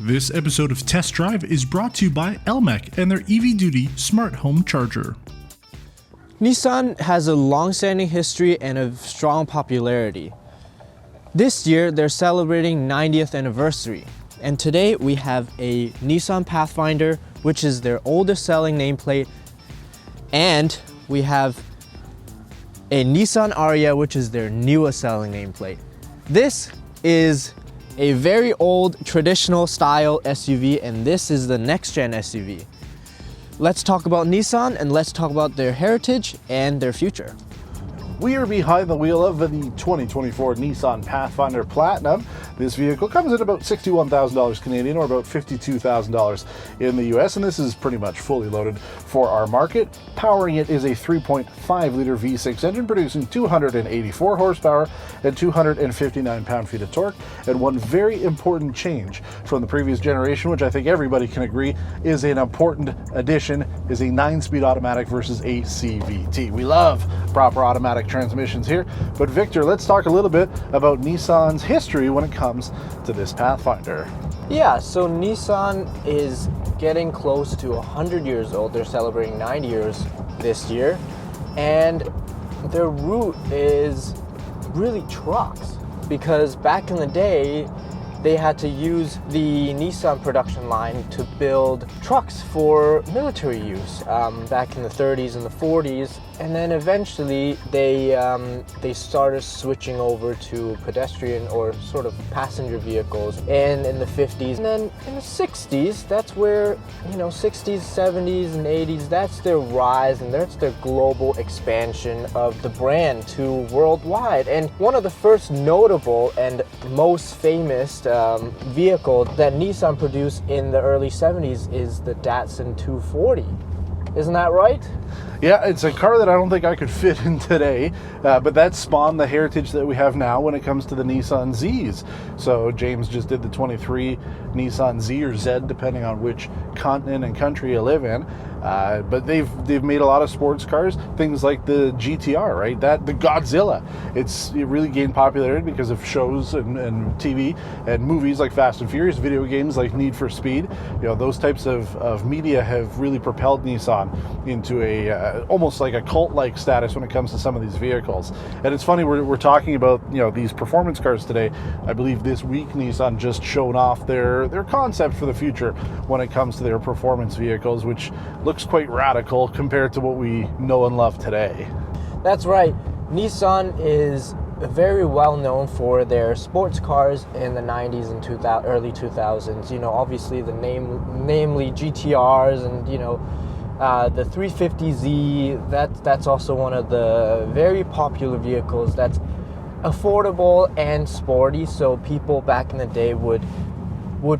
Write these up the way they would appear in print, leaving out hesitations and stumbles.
This episode of Test Drive is brought to you by Elmec and their EV Duty Smart Home Charger. Nissan has a long-standing history and a strong popularity. This year, they're celebrating 90th anniversary. And today we have a Nissan Pathfinder, which is their oldest selling nameplate. And we have a Nissan Ariya, which is their newest selling nameplate. This is a very old traditional style SUV, and this is the next gen SUV. Let's talk about Nissan and let's talk about their heritage and their future. We are behind the wheel of the 2024 Nissan Pathfinder Platinum. This vehicle comes in about $61,000 Canadian or about $52,000 in the US, and this is pretty much fully loaded for our market. Powering it is a 3.5 liter V6 engine producing 284 horsepower and 259 pound-feet of torque. And one very important change from the previous generation, which I think everybody can agree is an important addition, is a 9-speed automatic versus a CVT. We love proper automatic transmissions here. But Victor, let's talk a little bit about Nissan's history when it comes to this Pathfinder. Yeah, so Nissan is getting close to 100 years old. They're celebrating 90 years this year. And their route is really trucks, because back in the day, they had to use the Nissan production line to build trucks for military use back in the 30s and the 40s. And then eventually they started switching over to pedestrian or sort of passenger vehicles and in the 50s. And then in the 60s, that's where, 60s, 70s, and 80s, that's their rise and that's their global expansion of the brand to worldwide. And one of the first notable and most famous vehicle that Nissan produced in the early 70s is the Datsun 240. Isn't that right? Yeah, it's a car that I don't think I could fit in today, but that spawned the heritage that we have now when it comes to the Nissan Zs. So James just did the 23 Nissan Z or Z, depending on which continent and country you live in. But they've made a lot of sports cars, things like the GTR, right? The Godzilla. It really gained popularity because of shows and TV and movies like Fast and Furious, video games like Need for Speed. Those types of media have really propelled Nissan into a almost like a cult-like status when it comes to some of these vehicles. And it's funny, we're talking about these performance cars today. I believe this week Nissan just showed off their concept for the future when it comes to their performance vehicles, which looks quite radical compared to what we know and love today. That's right. Nissan is very well known for their sports cars in the 90s and early 2000s. Obviously namely GTRs and the 350Z. That's also one of the very popular vehicles that's affordable and sporty. So people back in the day would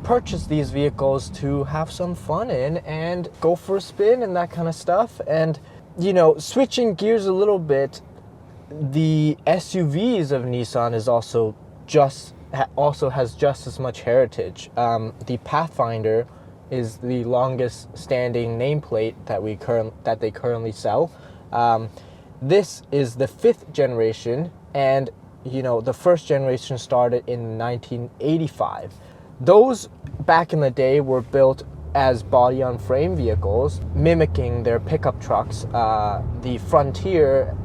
purchase these vehicles to have some fun in and go for a spin and that kind of stuff. And switching gears a little bit, the SUVs of Nissan is also has just as much heritage. The Pathfinder is the longest standing nameplate that they currently sell. This is the 5th generation, and the first generation started in 1985. Those back in the day were built as body-on-frame vehicles, mimicking their pickup trucks. The Frontier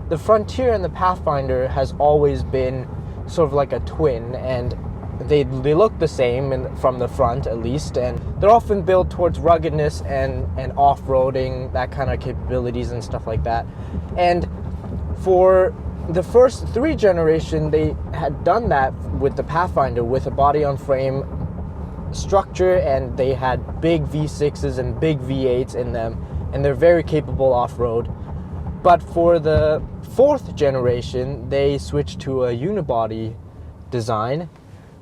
and the Pathfinder has always been sort of like a twin, and they look the same from the front at least, and they're often built towards ruggedness and off-roading, that kind of capabilities and stuff like that. And for the first 3 generations, they had done that with the Pathfinder with a body-on-frame structure, and they had big V6s and big V8s in them, and they're very capable off-road. But for the 4th generation, they switched to a unibody design,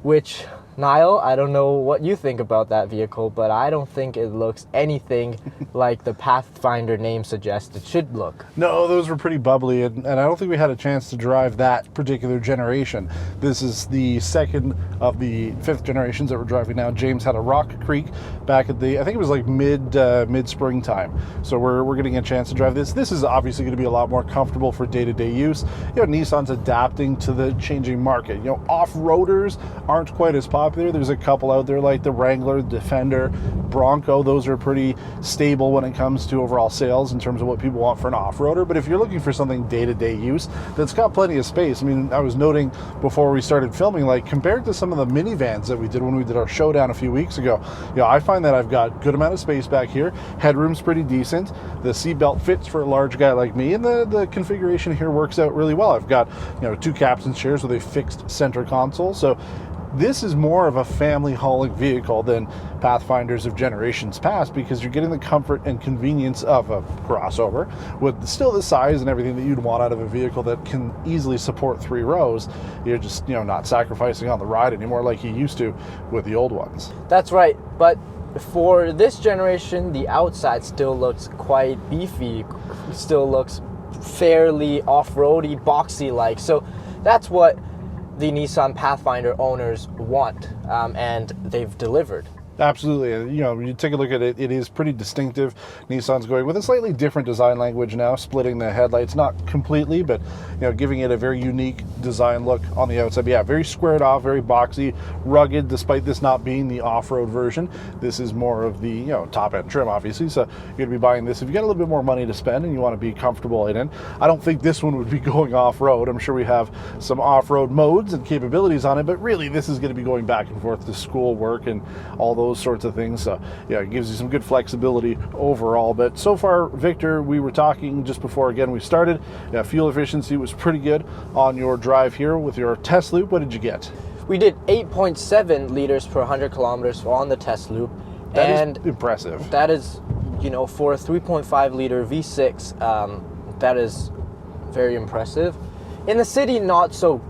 which, Nile, I don't know what you think about that vehicle, but I don't think it looks anything like the Pathfinder name suggests it should look. No, those were pretty bubbly, and I don't think we had a chance to drive that particular generation. This is the second of the 5th generations that we're driving now. James had a Rock Creek back at I think it was like mid-spring time. So we're getting a chance to drive this. This is obviously going to be a lot more comfortable for day-to-day use. Nissan's adapting to the changing market. Off-roaders aren't quite as popular popular. There's a couple out there like the Wrangler, Defender, Bronco. Those are pretty stable when it comes to overall sales in terms of what people want for an off-roader. But if you're looking for something day-to-day use that's got plenty of space, I mean, I was noting before we started filming, like compared to some of the minivans that we did when we did our showdown a few weeks ago, I find that I've got good amount of space back here. Headroom's pretty decent. The seatbelt fits for a large guy like me, and the configuration here works out really well. I've got 2 captain's chairs with a fixed center console, so this is more of a family hauling vehicle than Pathfinders of generations past, because you're getting the comfort and convenience of a crossover with still the size and everything that you'd want out of a vehicle that can easily support 3 rows. You're just not sacrificing on the ride anymore like you used to with the old ones. That's right, but for this generation, the outside still looks quite beefy, still looks fairly off-roady, boxy-like. So that's what the Nissan Pathfinder owners want, and they've delivered. Absolutely. You take a look at it, it is pretty distinctive. Nissan's going with a slightly different design language now, splitting the headlights, not completely, but giving it a very unique design look on the outside. But yeah, very squared off, very boxy, rugged, despite this not being the off-road version. This is more of the top-end trim, obviously, so you're going to be buying this if you got a little bit more money to spend and you want to be comfortable in it. I don't think this one would be going off-road. I'm sure we have some off-road modes and capabilities on it, but really this is going to be going back and forth to school, work, and all those sorts of things. So yeah, it gives you some good flexibility overall. But so far, Victor, we were talking just before again we started, fuel efficiency was pretty good on your drive here with your test loop. What did you get? We did 8.7 liters per 100 kilometers on the test loop. That is impressive. That is, for a 3.5 liter V6, that is very impressive. In the city, not so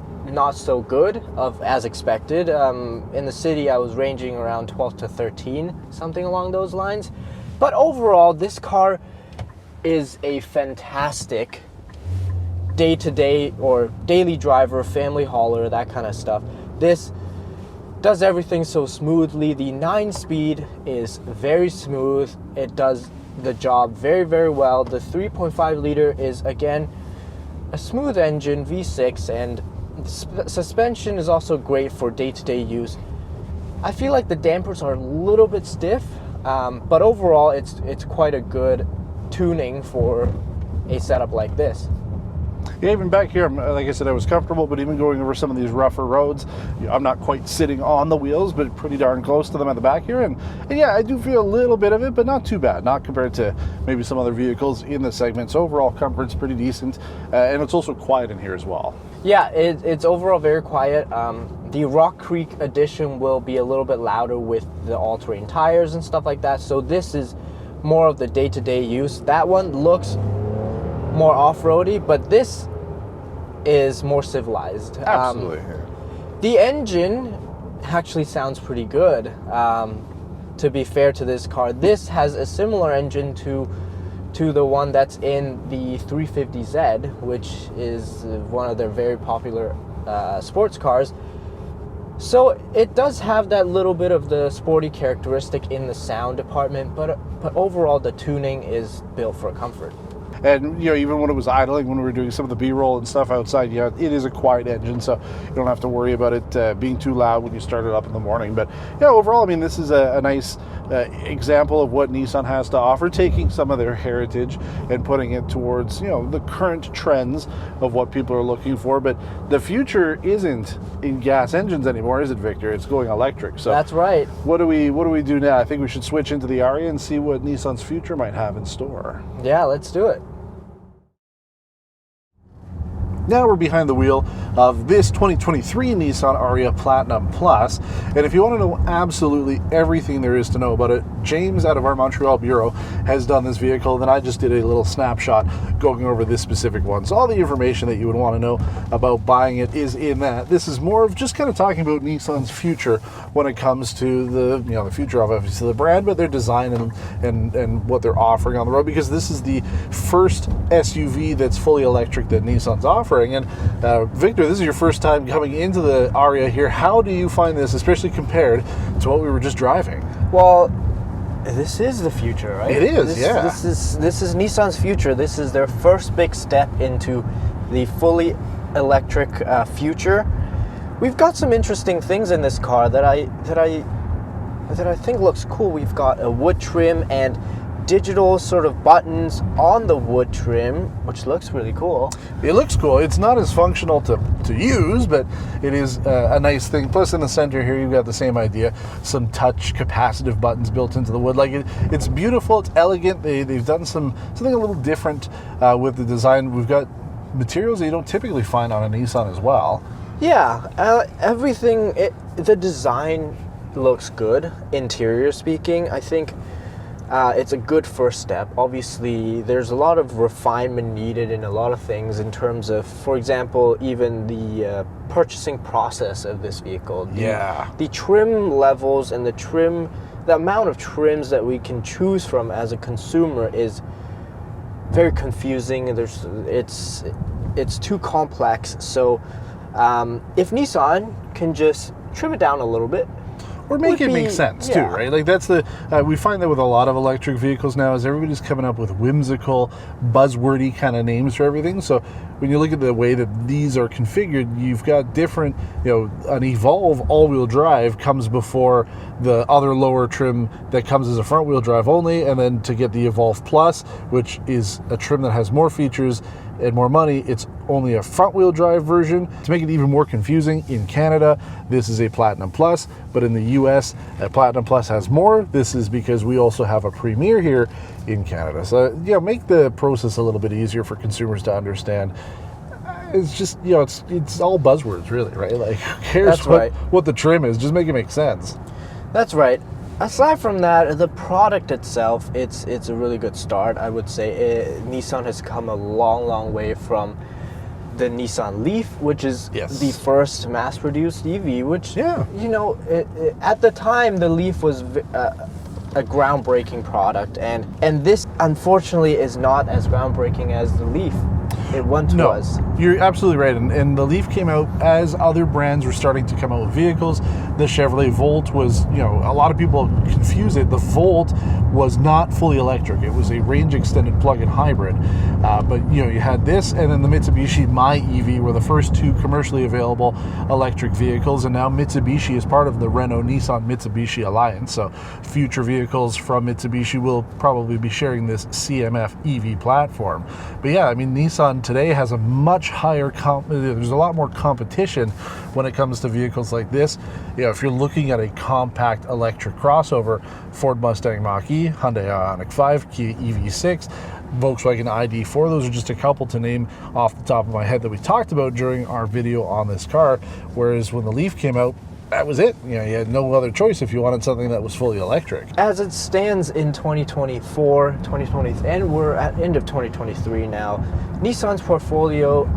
good as expected. In the city I was ranging around 12 to 13, something along those lines. But overall, this car is a fantastic day-to-day or daily driver, family hauler, that kind of stuff. This does everything so smoothly. The 9-speed is very smooth. It does the job very, very well. The 3.5 liter is again a smooth engine V6, and suspension is also great for day-to-day use. I feel like the dampers are a little bit stiff, but overall it's quite a good tuning for a setup like this. Yeah, even back here, like I said, I was comfortable, but even going over some of these rougher roads, I'm not quite sitting on the wheels, but pretty darn close to them at the back here. And yeah, I do feel a little bit of it, but not too bad, not compared to maybe some other vehicles in the segment. So overall, comfort's pretty decent, and it's also quiet in here as well. Yeah, it's overall very quiet. The Rock Creek edition will be a little bit louder with the all-terrain tires and stuff like that. So this is more of the day-to-day use. That one looks more off-roady, but this is more civilized. Absolutely. The engine actually sounds pretty good. To be fair to this car, this has a similar engine to the one that's in the 350Z, which is one of their very popular sports cars. So it does have that little bit of the sporty characteristic in the sound department, but overall the tuning is built for comfort. And even when it was idling, when we were doing some of the B-roll and stuff outside, it is a quiet engine, so you don't have to worry about it being too loud when you start it up in the morning. But yeah, overall, I mean, this is a nice example of what Nissan has to offer, taking some of their heritage and putting it towards the current trends of what people are looking for. But the future isn't in gas engines anymore, is it, Victor? It's going electric. So that's right. What do we do now? I think we should switch into the Ariya and see what Nissan's future might have in store. Yeah, let's do it. Now we're behind the wheel of this 2023 Nissan Ariya Platinum Plus, and if you want to know absolutely everything there is to know about it, James out of our Montreal bureau has done this vehicle, and then I just did a little snapshot going over this specific one. So all the information that you would want to know about buying it is in that. This is more of just kind of talking about Nissan's future when it comes to the future of obviously the brand, but their design and what they're offering on the road, because this is the first SUV that's fully electric that Nissan's offering. And Victor, this is your first time coming into the Ariya here. How do you find this, especially compared to what we were just driving? Well, this is the future, right? It is, yeah. This is Nissan's future. This is their first big step into the fully electric future. we've got some interesting things in this car that I think looks cool. We've got a wood trim and digital sort of buttons on the wood trim, which looks really cool. It looks cool. It's not as functional to use, but it is a nice thing. Plus in the center here, you've got the same idea. Some touch capacitive buttons built into the wood. Like it's beautiful, it's elegant. They've done something a little different with the design. We've got materials that you don't typically find on a Nissan as well. Yeah, everything, the design looks good, interior speaking. I think it's a good first step. Obviously, there's a lot of refinement needed in a lot of things in terms of, for example, even the purchasing process of this vehicle. The trim levels and the amount of trims that we can choose from as a consumer is very confusing. It's too complex. So if Nissan can just trim it down a little bit, or make it make sense too, right? Like that's we find that with a lot of electric vehicles now, is everybody's coming up with whimsical, buzzwordy kind of names for everything. So when you look at the way that these are configured, you've got different, an Evolve all-wheel drive comes before the other lower trim that comes as a front-wheel drive only, and then to get the Evolve Plus, which is a trim that has more features and more money, it's only a front-wheel drive version. To make it even more confusing, in Canada, this is a Platinum Plus, but in the US, a Platinum Plus has more. This is because we also have a Premier here in Canada. So, make the process a little bit easier for consumers to understand. It's just, it's all buzzwords, really, right? Like, who cares what the trim is? Just make it make sense. That's right. Aside from that, the product itself, it's a really good start, I would say. Nissan has come a long way from the Nissan Leaf, which is the first mass-produced EV, which, at the time, the Leaf was a groundbreaking product, and this, unfortunately, is not as groundbreaking as the Leaf. It once was. You're absolutely right. And the Leaf came out as other brands were starting to come out with vehicles. The Chevrolet Volt was, a lot of people confuse it. The Volt was not fully electric. It was a range extended plug-in hybrid. But, you had this, and then the Mitsubishi My-EV were the first two commercially available electric vehicles. And now Mitsubishi is part of the Renault-Nissan-Mitsubishi Alliance. So future vehicles from Mitsubishi will probably be sharing this CMF EV platform. But yeah, Nissan today has a much higher there's a lot more competition when it comes to vehicles like this. If you're looking at a compact electric crossover, Ford Mustang Mach-E, Hyundai Ioniq 5, Kia EV6, Volkswagen ID4, those are just a couple to name off the top of my head that we talked about during our video on this car. Whereas when the Leaf came out, that was it. You had no other choice if you wanted something that was fully electric. As it stands in 2024, 2020, and we're at end of 2023 now, Nissan's portfolio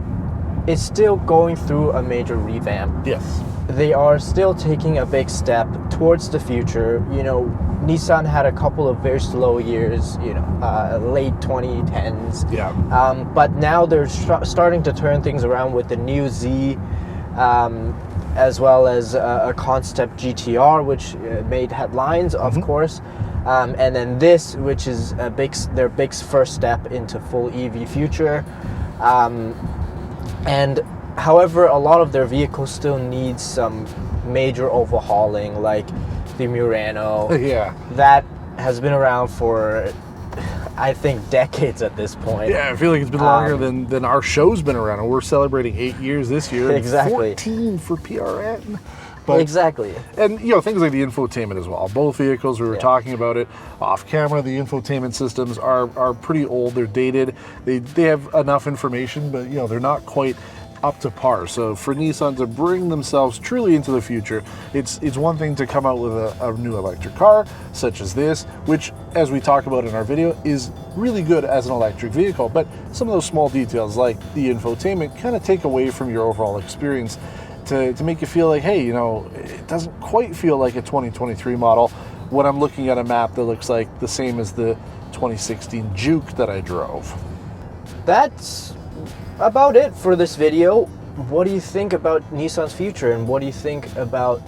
is still going through a major revamp. Yes. They are still taking a big step towards the future. Nissan had a couple of very slow years, late 2010s. Yeah. But now they're starting to turn things around with the new Z, as well as a concept GTR, which made headlines, of course. And then this, which is their big first step into full EV future. And however, a lot of their vehicles still need some major overhauling, like the Murano. Yeah. That has been around for, I think, decades at this point. Yeah, I feel like it's been longer than our show's been around. And we're celebrating 8 years this year. Exactly. 14 for PRN. But, exactly. And, things like the infotainment as well. Both vehicles, we were talking about it off camera, the infotainment systems are pretty old. They're dated. They have enough information, but, they're not quite up to par. So for Nissan to bring themselves truly into the future, it's one thing to come out with a new electric car such as this, which, as we talk about in our video, is really good as an electric vehicle. But some of those small details like the infotainment kind of take away from your overall experience to make you feel like, hey, it doesn't quite feel like a 2023 model when I'm looking at a map that looks like the same as the 2016 Juke that I drove. That's about it for this video. What do you think about Nissan's future, and what do you think about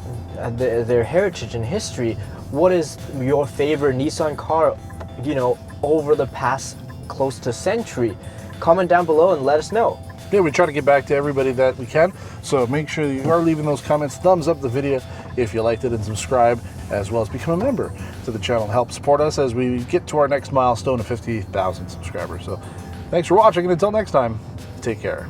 their heritage and history? What is your favorite Nissan car, over the past close to century? Comment down below and let us know. yeah, we try to get back to everybody that we can. So make sure that you are leaving those comments, thumbs up the video if you liked it, and subscribe, as well as become a member to the channel. Help support us as we get to our next milestone of 50,000 subscribers. So thanks for watching, and until next time, take care.